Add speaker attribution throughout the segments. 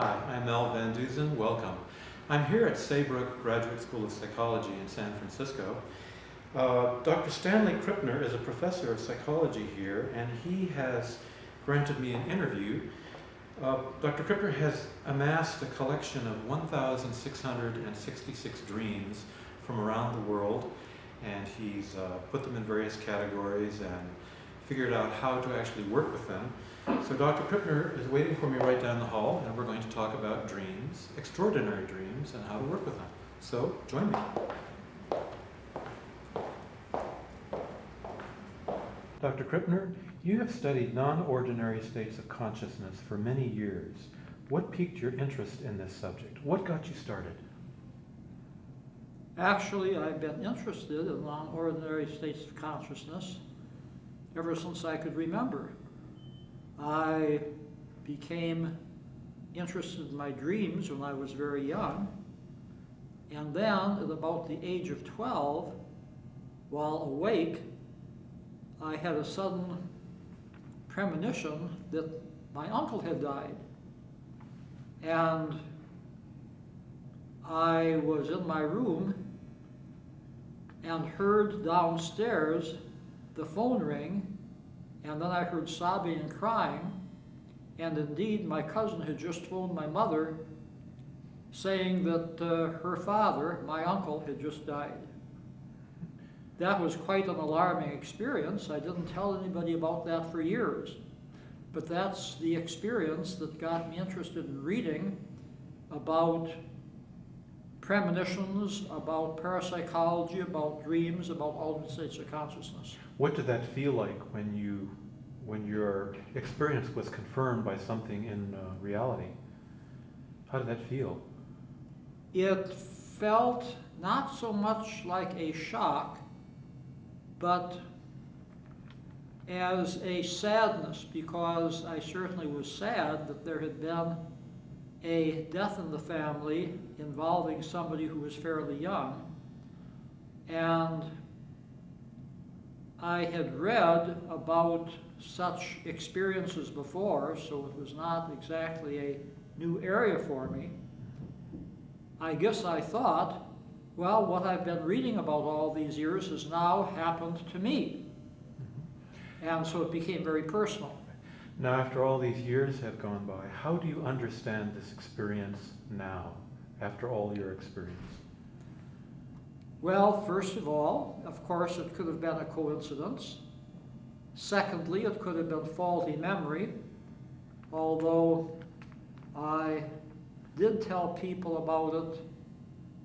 Speaker 1: Hi, I'm Mel Van Duzen. Welcome. I'm here at Saybrook Graduate School of Psychology in San Francisco. Dr. Stanley Krippner is a professor of psychology here, and he has granted me an interview. Dr. Krippner has amassed a collection of 1,666 dreams from around the world, and he's put them in various categories and figured out how to actually work with them. So Dr. Krippner is waiting for me right down the hall, and we're going to talk about dreams, extraordinary dreams, and how to work with them. So join me. Dr. Krippner, you have studied non-ordinary states of consciousness for many years. What piqued your interest in this subject? What got you started?
Speaker 2: Actually, I've been interested in non-ordinary states of consciousness ever since I could remember. I became interested in my dreams when I was very young, and then at about the age of 12, while awake, I had a sudden premonition that my uncle had died. And I was in my room and heard downstairs the phone ring, and then I heard sobbing and crying, and indeed my cousin had just phoned my mother saying that her father, my uncle, had just died. That was quite an alarming experience. I didn't tell anybody about that for years, but that's the experience that got me interested in reading about premonitions, about parapsychology, about dreams, about alternate states of consciousness.
Speaker 1: What did that feel like when your experience was confirmed by something in reality? How did that feel?
Speaker 2: It felt not so much like a shock, but as a sadness, because I certainly was sad that there had been a death in the family involving somebody who was fairly young. And I had read about such experiences before, so it was not exactly a new area for me. I guess I thought, well, what I've been reading about all these years has now happened to me. And so it became very personal.
Speaker 1: Now, after all these years have gone by, how do you understand this experience now, after all your experience?
Speaker 2: Well, first of all, of course, it could have been a coincidence. Secondly, it could have been faulty memory, although I did tell people about it,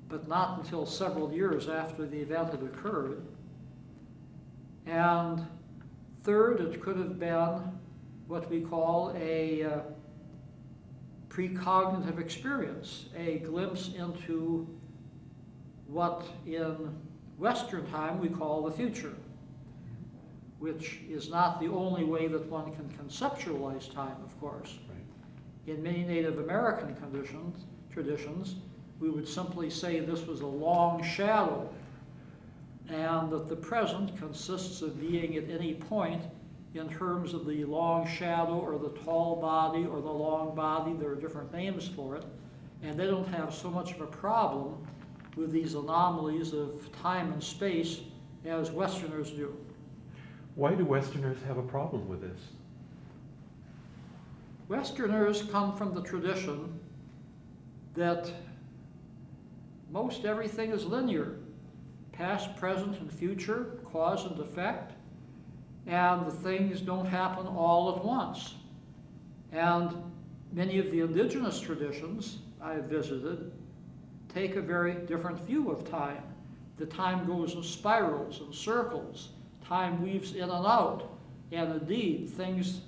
Speaker 2: but not until several years after the event had occurred. And third, it could have been what we call a precognitive experience, a glimpse into what in Western time we call the future, which is not the only way that one can conceptualize time, of course.
Speaker 1: Right.
Speaker 2: In many Native American traditions, we would simply say this was a long shadow, and that the present consists of being at any point in terms of the long shadow or the tall body or the long body. There are different names for it, and they don't have so much of a problem with these anomalies of time and space as Westerners do.
Speaker 1: Why do Westerners have a problem with this?
Speaker 2: Westerners come from the tradition that most everything is linear. Past, present, and future, cause and effect, and the things don't happen all at once. And many of the indigenous traditions I've visited take a very different view of time. The time goes in spirals and circles. Time weaves in and out. And indeed, things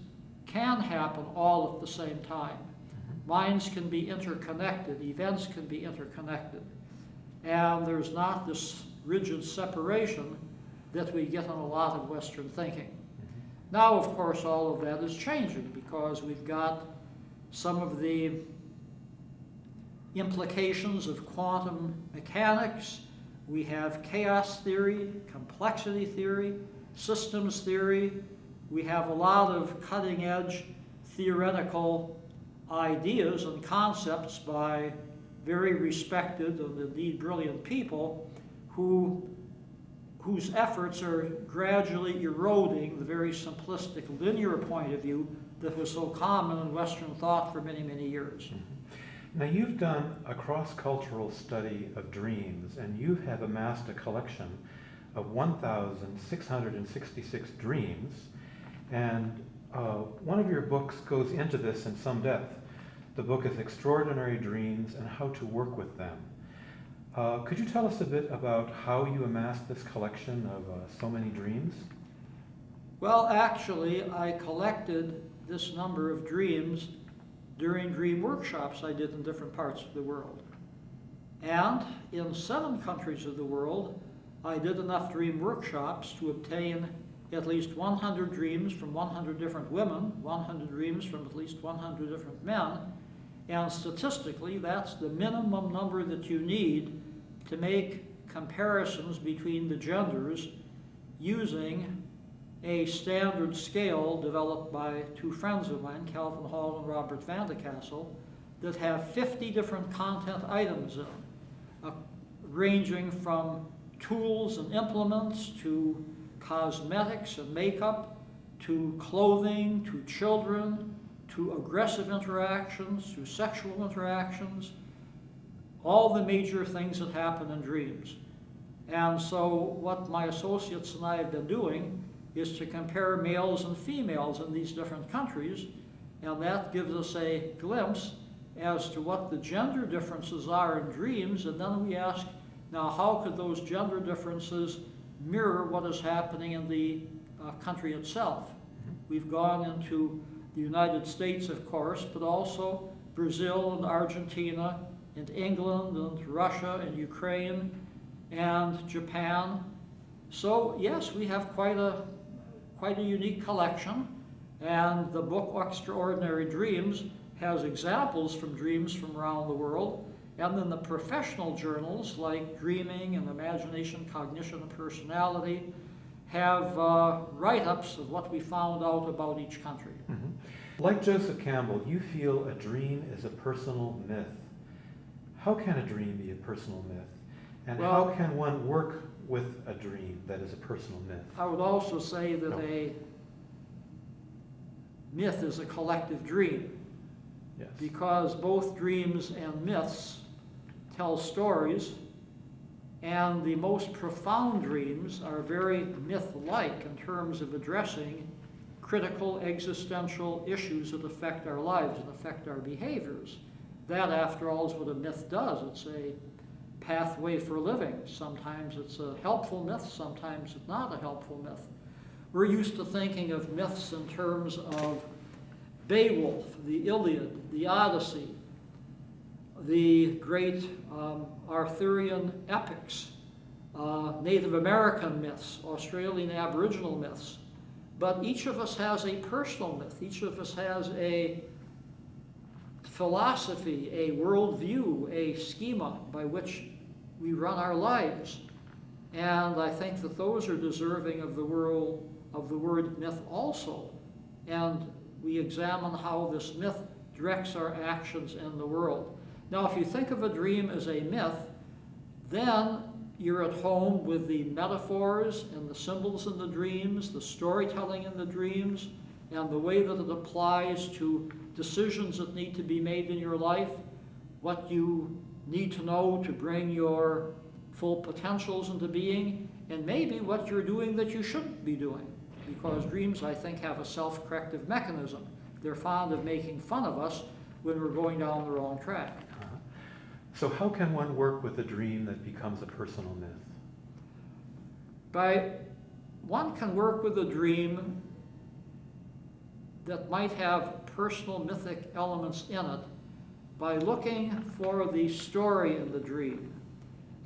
Speaker 2: can happen all at the same time. Minds can be interconnected. Events can be interconnected. And there's not this rigid separation that we get in a lot of Western thinking. Now, of course, all of that is changing because we've got some of the implications of quantum mechanics. We have chaos theory, complexity theory, systems theory. We have a lot of cutting-edge theoretical ideas and concepts by very respected and indeed brilliant people whose efforts are gradually eroding the very simplistic linear point of view that was so common in Western thought for many, many years.
Speaker 1: Mm-hmm. Now you've done a cross-cultural study of dreams, and you have amassed a collection of 1,666 dreams, and one of your books goes into this in some depth. The book is Extraordinary Dreams and How to Work with Them. Could you tell us a bit about how you amassed this collection of so many dreams?
Speaker 2: Well, actually, I collected this number of dreams during dream workshops I did in different parts of the world. And in 7 countries of the world, I did enough dream workshops to obtain at least 100 dreams from 100 different women, 100 dreams from at least 100 different men, and statistically, that's the minimum number that you need to make comparisons between the genders using a standard scale developed by 2 friends of mine, Calvin Hall and Robert Van de Castle, that have 50 different content items in them, ranging from tools and implements to cosmetics and makeup, to clothing, to children, to aggressive interactions, to sexual interactions, all the major things that happen in dreams. And so what my associates and I have been doing is to compare males and females in these different countries, and that gives us a glimpse as to what the gender differences are in dreams, and then we ask, now how could those gender differences mirror what is happening in the country itself? We've gone into the United States, of course, but also Brazil and Argentina and England and Russia and Ukraine and Japan. So yes, we have quite a unique collection, and the book Extraordinary Dreams has examples from dreams from around the world, and then the professional journals like Dreaming and Imagination, Cognition, and Personality have write-ups of what we found out about each country.
Speaker 1: Mm-hmm. Like Joseph Campbell, you feel a dream is a personal myth. How can a dream be a personal myth? And how can one work with a dream that is a personal myth?
Speaker 2: I would also say that a myth is a collective dream.
Speaker 1: Yes.
Speaker 2: Because both dreams and myths tell stories, and the most profound dreams are very myth-like in terms of addressing critical existential issues that affect our lives and affect our behaviors. That, after all, is what a myth does. It's a pathway for living. Sometimes it's a helpful myth, sometimes it's not a helpful myth. We're used to thinking of myths in terms of Beowulf, the Iliad, the Odyssey, the great Arthurian epics, Native American myths, Australian Aboriginal myths. But each of us has a personal myth. Each of us has a philosophy, a worldview, a schema by which we run our lives. And I think that those are deserving of the word myth also. And we examine how this myth directs our actions in the world. Now, if you think of a dream as a myth, then you're at home with the metaphors and the symbols in the dreams, the storytelling in the dreams, and the way that it applies to decisions that need to be made in your life, what you need to know to bring your full potentials into being, and maybe what you're doing that you shouldn't be doing. Because dreams, I think, have a self-corrective mechanism. They're fond of making fun of us when we're going down the wrong track.
Speaker 1: So how can one work with a dream that becomes a personal myth?
Speaker 2: One can work with a dream that might have personal mythic elements in it by looking for the story in the dream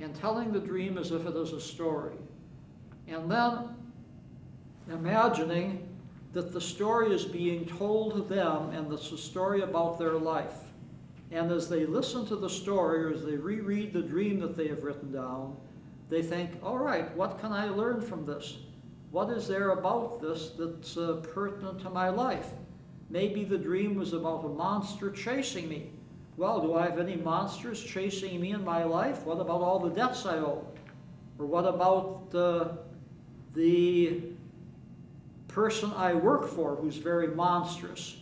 Speaker 2: and telling the dream as if it is a story. And then imagining that the story is being told to them and it's a story about their life. And as they listen to the story, or as they reread the dream that they have written down, they think, all right, what can I learn from this? What is there about this that's pertinent to my life? maybe the dream was about a monster chasing me. Well, do I have any monsters chasing me in my life? What about all the debts I owe? Or what about the person I work for who's very monstrous?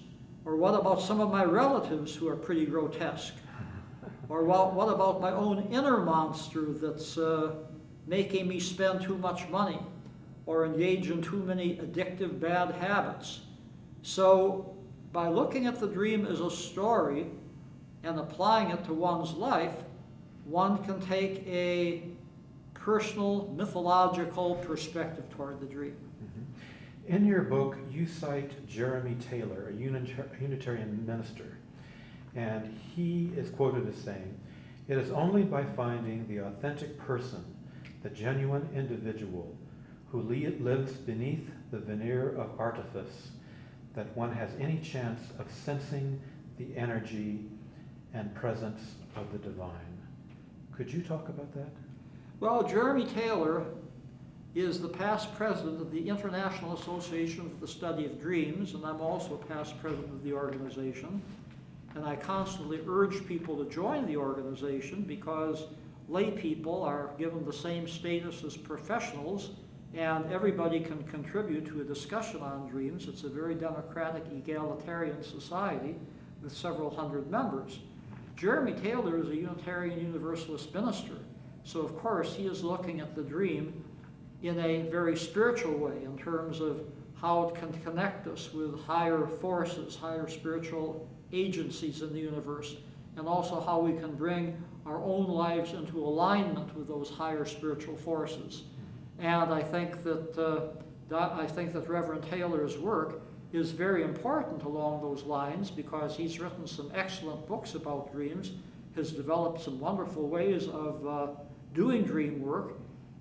Speaker 2: Or what about some of my relatives who are pretty grotesque? Or what about my own inner monster that's making me spend too much money or engage in too many addictive bad habits? So by looking at the dream as a story and applying it to one's life, one can take a personal, mythological perspective toward the dream.
Speaker 1: Mm-hmm. In your book, you cite Jeremy Taylor, a Unitarian minister, and he is quoted as saying, "It is only by finding the authentic person, the genuine individual, who lives beneath the veneer of artifice, that one has any chance of sensing the energy and presence of the divine." Could you talk about that?
Speaker 2: Well, Jeremy Taylor is the past president of the International Association for the Study of Dreams, and I'm also a past president of the organization. And I constantly urge people to join the organization because lay people are given the same status as professionals, and everybody can contribute to a discussion on dreams. It's a very democratic, egalitarian society with several hundred members. Jeremy Taylor is a Unitarian Universalist minister, so of course he is looking at the dream in a very spiritual way in terms of how it can connect us with higher forces, higher spiritual agencies in the universe, and also how we can bring our own lives into alignment with those higher spiritual forces. And I think that Reverend Taylor's work is very important along those lines because he's written some excellent books about dreams, has developed some wonderful ways of doing dream work,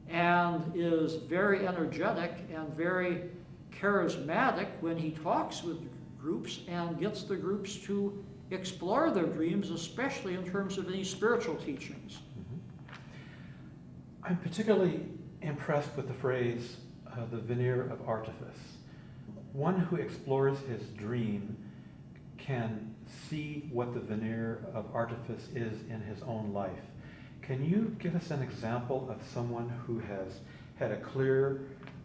Speaker 2: and is very energetic and very charismatic when he talks with groups and gets the groups to explore their dreams, especially in terms of any spiritual teachings.
Speaker 1: Mm-hmm. I'm particularly impressed with the phrase, the veneer of artifice. One who explores his dream can see what the veneer of artifice is in his own life. Can you give us an example of someone who has had a clear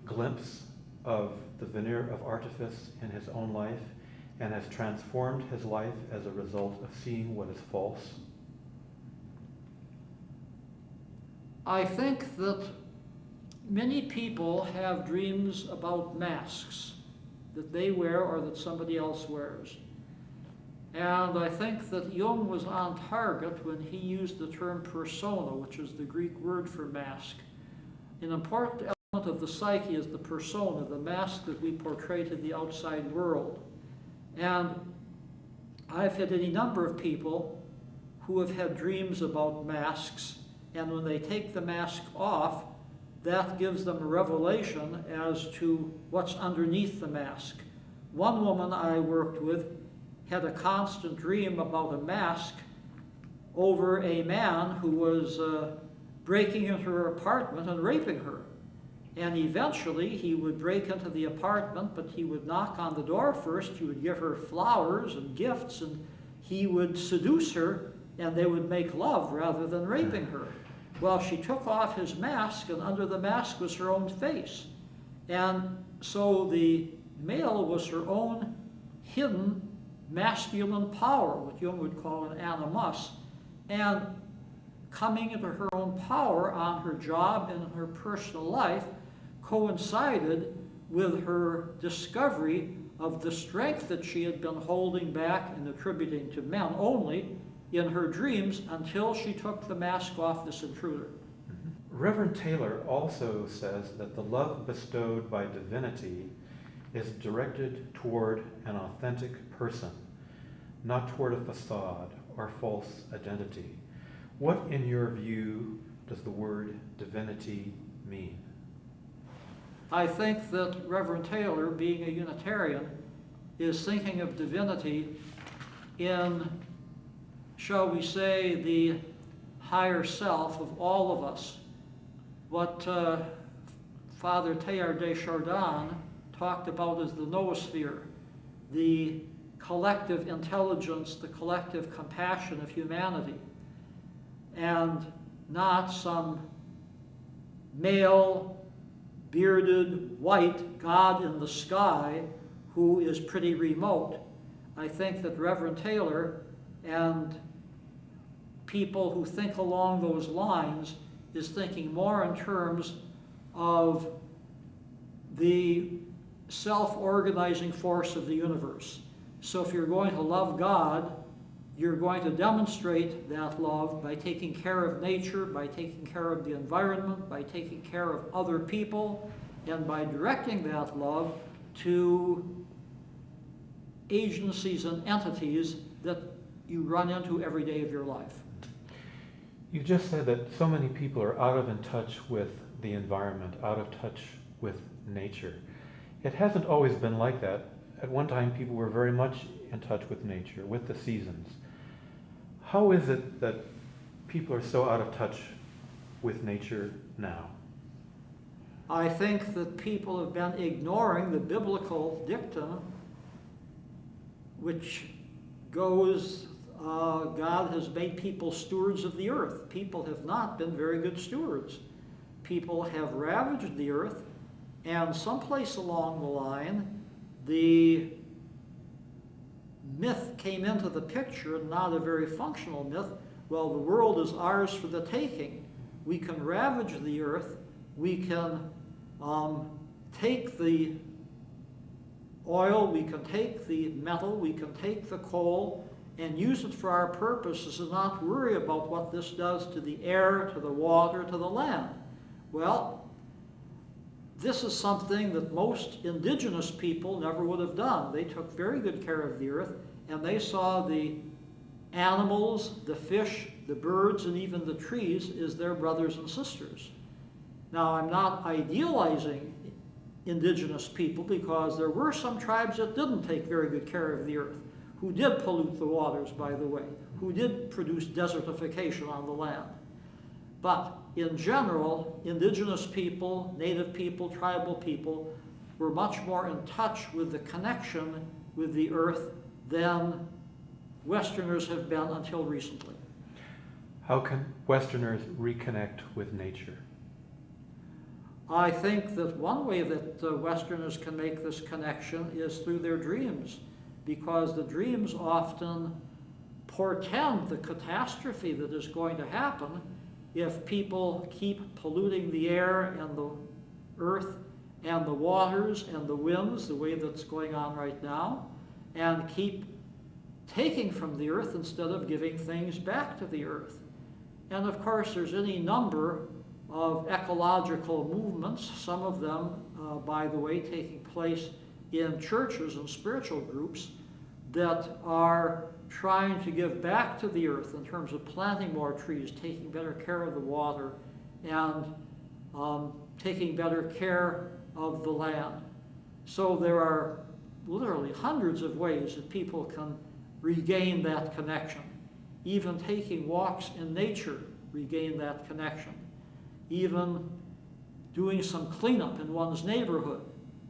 Speaker 1: glimpse of the veneer of artifice in his own life and has transformed his life as a result of seeing what is false?
Speaker 2: I think that many people have dreams about masks that they wear or that somebody else wears. And I think that Jung was on target when he used the term persona, which is the Greek word for mask. An important element of the psyche is the persona, the mask that we portray to the outside world. And I've had any number of people who have had dreams about masks, and when they take the mask off, that gives them a revelation as to what's underneath the mask. One woman I worked with had a constant dream about a mask over a man who was breaking into her apartment and raping her. And eventually he would break into the apartment, but he would knock on the door first, he would give her flowers and gifts, and he would seduce her, and they would make love rather than raping her. Well, she took off his mask, and under the mask was her own face. And so the male was her own hidden masculine power, what Jung would call an animus, and coming into her own power on her job and in her personal life coincided with her discovery of the strength that she had been holding back and attributing to men only in her dreams until she took the mask off this intruder.
Speaker 1: Reverend Taylor also says that the love bestowed by divinity is directed toward an authentic person, not toward a facade or false identity. What, in your view, does the word divinity mean?
Speaker 2: I think that Reverend Taylor, being a Unitarian, is thinking of divinity in, shall we say, the higher self of all of us. What Father Teilhard de Chardin talked about as the noosphere, the collective intelligence, the collective compassion of humanity, and not some male, bearded, white God in the sky who is pretty remote. I think that Reverend Taylor and people who think along those lines is thinking more in terms of the self-organizing force of the universe. So if you're going to love God, you're going to demonstrate that love by taking care of nature, by taking care of the environment, by taking care of other people, and by directing that love to agencies and entities that you run into every day of your life.
Speaker 1: You just said that so many people are out of in touch with the environment, out of touch with nature. It hasn't always been like that. At one time, people were very much in touch with nature, with the seasons. How is it that people are so out of touch with nature now?
Speaker 2: I think that people have been ignoring the biblical dictum, which goes, God has made people stewards of the earth. People have not been very good stewards. People have ravaged the earth, and someplace along the line, the myth came into the picture, not a very functional myth. Well, the world is ours for the taking. We can ravage the earth. We can take the oil, we can take the metal, we can take the coal and use it for our purposes and not worry about what this does to the air, to the water, to the land. Well, this is something that most indigenous people never would have done. They took very good care of the earth, and they saw the animals, the fish, the birds, and even the trees as their brothers and sisters. Now, I'm not idealizing indigenous people, because there were some tribes that didn't take very good care of the earth, who did pollute the waters, by the way, who did produce desertification on the land. But in general, indigenous people, native people, tribal people were much more in touch with the connection with the earth than Westerners have been until recently.
Speaker 1: How can Westerners reconnect with nature?
Speaker 2: I think that one way that Westerners can make this connection is through their dreams, because the dreams often portend the catastrophe that is going to happen if people keep polluting the air and the earth and the waters and the winds the way that's going on right now, and keep taking from the earth instead of giving things back to the earth. And of course, there's any number of ecological movements, some of them, by the way, taking place in churches and spiritual groups that are trying to give back to the earth in terms of planting more trees, taking better care of the water, and taking better care of the land. So there are literally hundreds of ways that people can regain that connection. Even taking walks in nature, regain that connection. Even doing some cleanup in one's neighborhood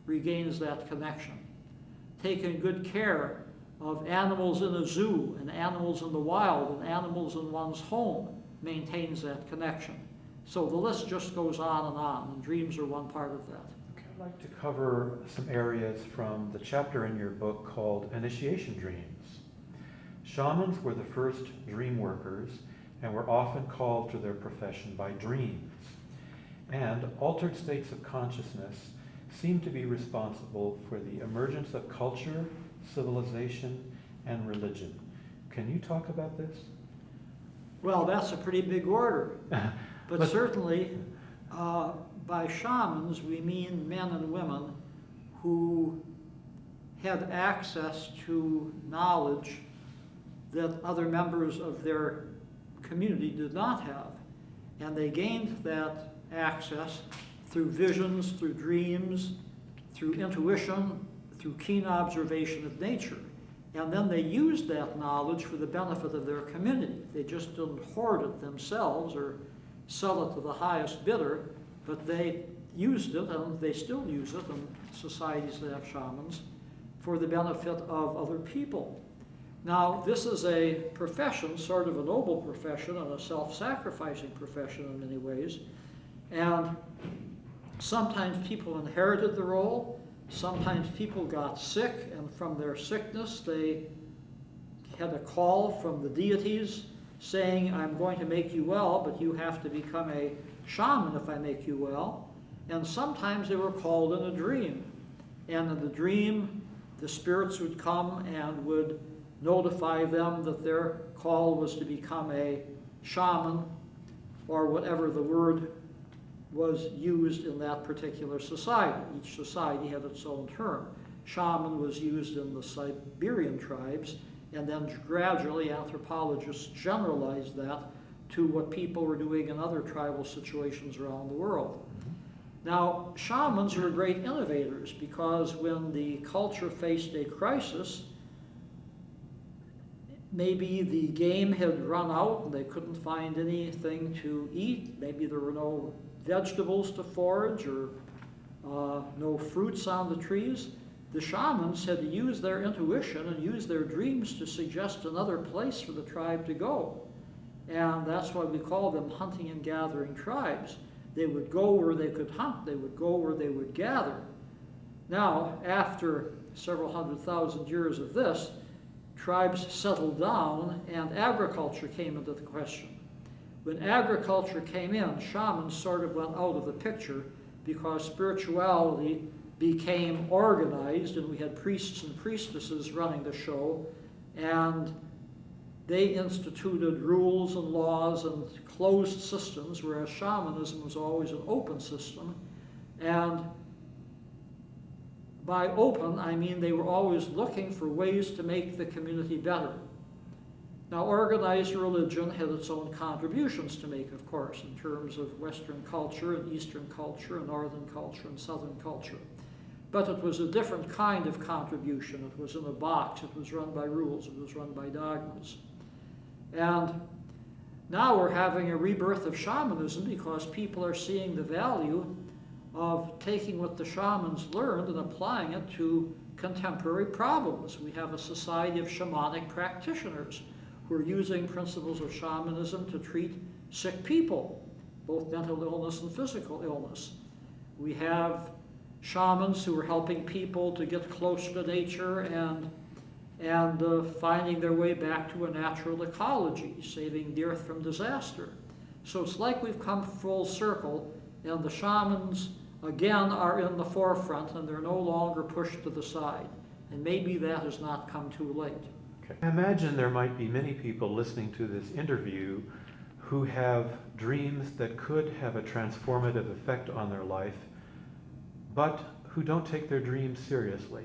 Speaker 2: regains that connection. Taking good care of animals in a zoo and animals in the wild and animals in one's home maintains that connection. So the list just goes on, and dreams are one part of that.
Speaker 1: Okay, I'd like to cover some areas from the chapter in your book called Initiation Dreams. Shamans were the first dream workers and were often called to their profession by dreams. And altered states of consciousness seem to be responsible for the emergence of culture, civilization, and religion. Can you talk about this?
Speaker 2: Well, that's a pretty big order. But certainly, by shamans, we mean men and women who had access to knowledge that other members of their community did not have. And they gained that access through visions, through dreams, through intuition, through keen observation of nature. And then they used that knowledge for the benefit of their community. They just didn't hoard it themselves or sell it to the highest bidder, but they used it, and they still use it in societies that have shamans, for the benefit of other people. Now, this is a profession, sort of a noble profession and a self-sacrificing profession in many ways. And sometimes people inherited the role, sometimes people got sick, and from their sickness they had a call from the deities saying, I'm going to make you well, but you have to become a shaman if I make you well. And sometimes they were called in a dream. And in the dream, the spirits would come and would notify them that their call was to become a shaman, or whatever the word was used in that particular society. Each society had its own term. Shaman was used in the Siberian tribes, and then gradually anthropologists generalized that to what people were doing in other tribal situations around the world. Now, shamans were great innovators because when the culture faced a crisis, maybe the game had run out and they couldn't find anything to eat, maybe there were no vegetables to forage or no fruits on the trees. The shamans had to use their intuition and use their dreams to suggest another place for the tribe to go. And that's why we call them hunting and gathering tribes. They would go where they could hunt, they would go where they would gather. Now, after several 100,000 years of this, tribes settled down and agriculture came into the question. When agriculture came in, shamans sort of went out of the picture because spirituality became organized and we had priests and priestesses running the show, and they instituted rules and laws and closed systems, whereas shamanism was always an open system. And by open, I mean they were always looking for ways to make the community better. Now, organized religion had its own contributions to make, of course, in terms of Western culture and Eastern culture and Northern culture and Southern culture. But it was a different kind of contribution. It was in a box. It was run by rules. It was run by dogmas. And now we're having a rebirth of shamanism because people are seeing the value of taking what the shamans learned and applying it to contemporary problems. We have a society of shamanic practitioners who are using principles of shamanism to treat sick people, both mental illness and physical illness. We have shamans who are helping people to get closer to nature and finding their way back to a natural ecology, saving the earth from disaster. So it's like we've come full circle, and the shamans, again, are in the forefront, and they're no longer pushed to the side. And maybe that has not come too late.
Speaker 1: Okay. I imagine there might be many people listening to this interview who have dreams that could have a transformative effect on their life, but who don't take their dreams seriously.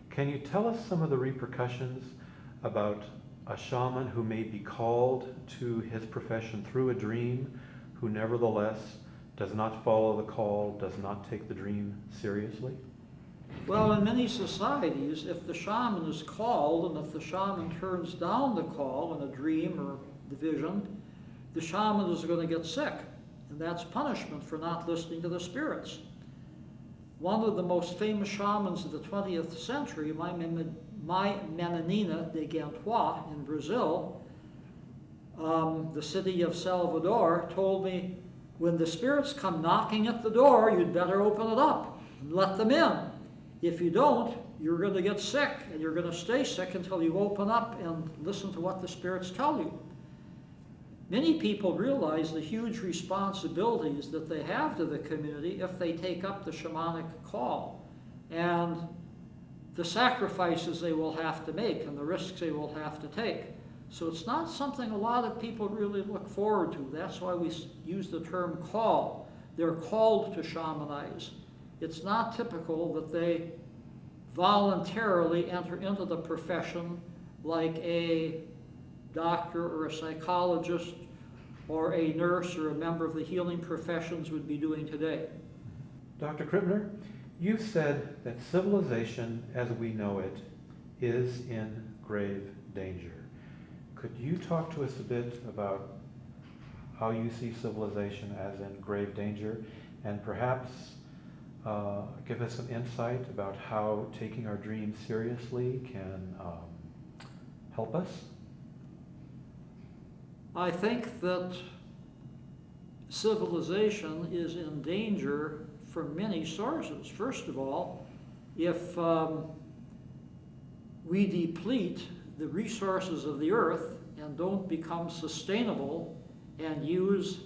Speaker 1: Can you tell us some of the repercussions about a shaman who may be called to his profession through a dream, who nevertheless does not follow the call, does not take the dream seriously?
Speaker 2: Well, in many societies, if the shaman is called and if the shaman turns down the call in a dream or the vision, the shaman is going to get sick, and that's punishment for not listening to the spirits. One of the most famous shamans of the 20th century, my Menina de Gantois in Brazil, the city of Salvador, told me, when the spirits come knocking at the door, you'd better open it up and let them in. If you don't, you're going to get sick, and you're going to stay sick until you open up and listen to what the spirits tell you. Many people realize the huge responsibilities that they have to the community if they take up the shamanic call, and the sacrifices they will have to make and the risks they will have to take. So it's not something a lot of people really look forward to. That's why we use the term call. They're called to shamanize. It's not typical that they voluntarily enter into the profession like a doctor or a psychologist or a nurse or a member of the healing professions would be doing today.
Speaker 1: Dr. Krippner, you've said that civilization as we know it is in grave danger. Could you talk to us a bit about how you see civilization as in grave danger, and perhaps give us some insight about how taking our dreams seriously can help us?
Speaker 2: I think that civilization is in danger from many sources. First of all, if we deplete the resources of the earth and don't become sustainable and use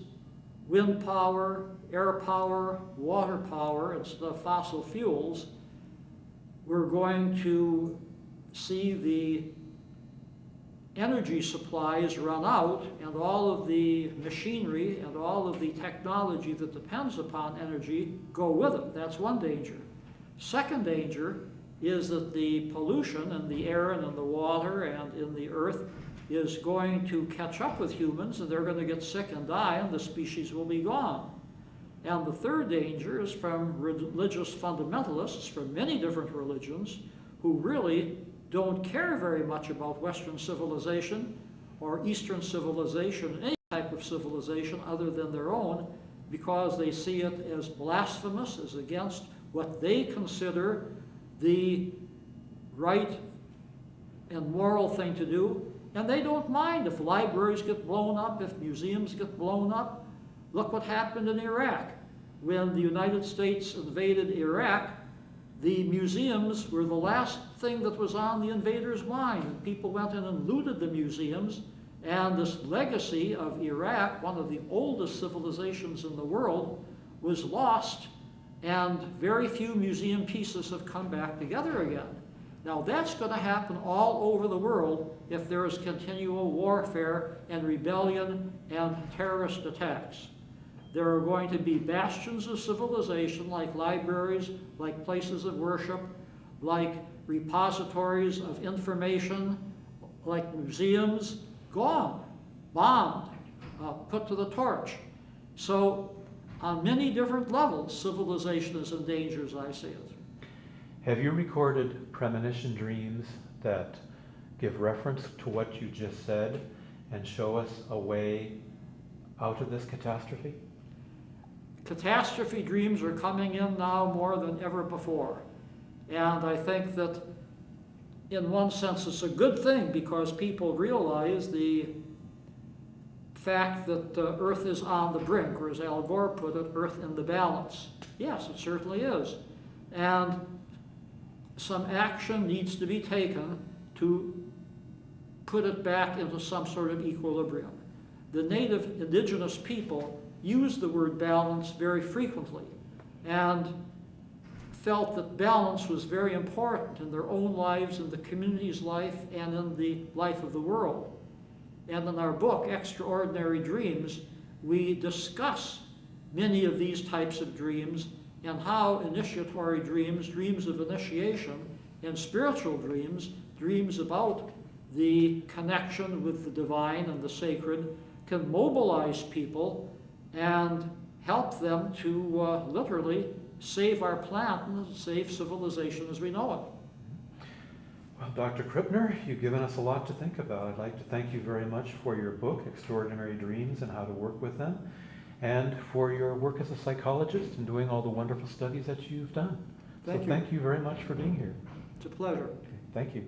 Speaker 2: wind power, air power, water power instead of fossil fuels, we're going to see the energy supplies run out and all of the machinery and all of the technology that depends upon energy go with it. That's one danger. Second danger is that the pollution in the air and in the water and in the earth is going to catch up with humans, and they're going to get sick and die, and the species will be gone. And the third danger is from religious fundamentalists from many different religions who really don't care very much about Western civilization or Eastern civilization, any type of civilization other than their own, because they see it as blasphemous, as against what they consider the right and moral thing to do. And they don't mind if libraries get blown up, if museums get blown up. Look what happened in Iraq. When the United States invaded Iraq, the museums were the last thing that was on the invaders' mind. And people went in and looted the museums, and this legacy of Iraq, one of the oldest civilizations in the world, was lost, and very few museum pieces have come back together again. Now that's going to happen all over the world if there is continual warfare and rebellion and terrorist attacks. There are going to be bastions of civilization like libraries, like places of worship, like repositories of information, like museums, gone, bombed, put to the torch. So on many different levels, civilization is in danger as I see it.
Speaker 1: Have you recorded premonition dreams that give reference to what you just said and show us a way out of this catastrophe?
Speaker 2: Catastrophe dreams are coming in now more than ever before. And I think that in one sense it's a good thing because people realize the fact that the Earth is on the brink, or as Al Gore put it, Earth in the balance. Yes, it certainly is. And some action needs to be taken to put it back into some sort of equilibrium. The native indigenous people used the word balance very frequently and felt that balance was very important in their own lives, in the community's life, and in the life of the world. And in our book, Extraordinary Dreams, we discuss many of these types of dreams and how initiatory dreams, dreams of initiation, and spiritual dreams, dreams about the connection with the divine and the sacred, can mobilize people and help them to literally save our planet and save civilization as we know it.
Speaker 1: Well, Dr. Krippner, you've given us a lot to think about. I'd like to thank you very much for your book, Extraordinary Dreams and How to Work with Them, and for your work as a psychologist and doing all the wonderful studies that you've done.
Speaker 2: Thank you.
Speaker 1: Thank you very much for being here.
Speaker 2: It's a pleasure.
Speaker 1: Okay, thank you.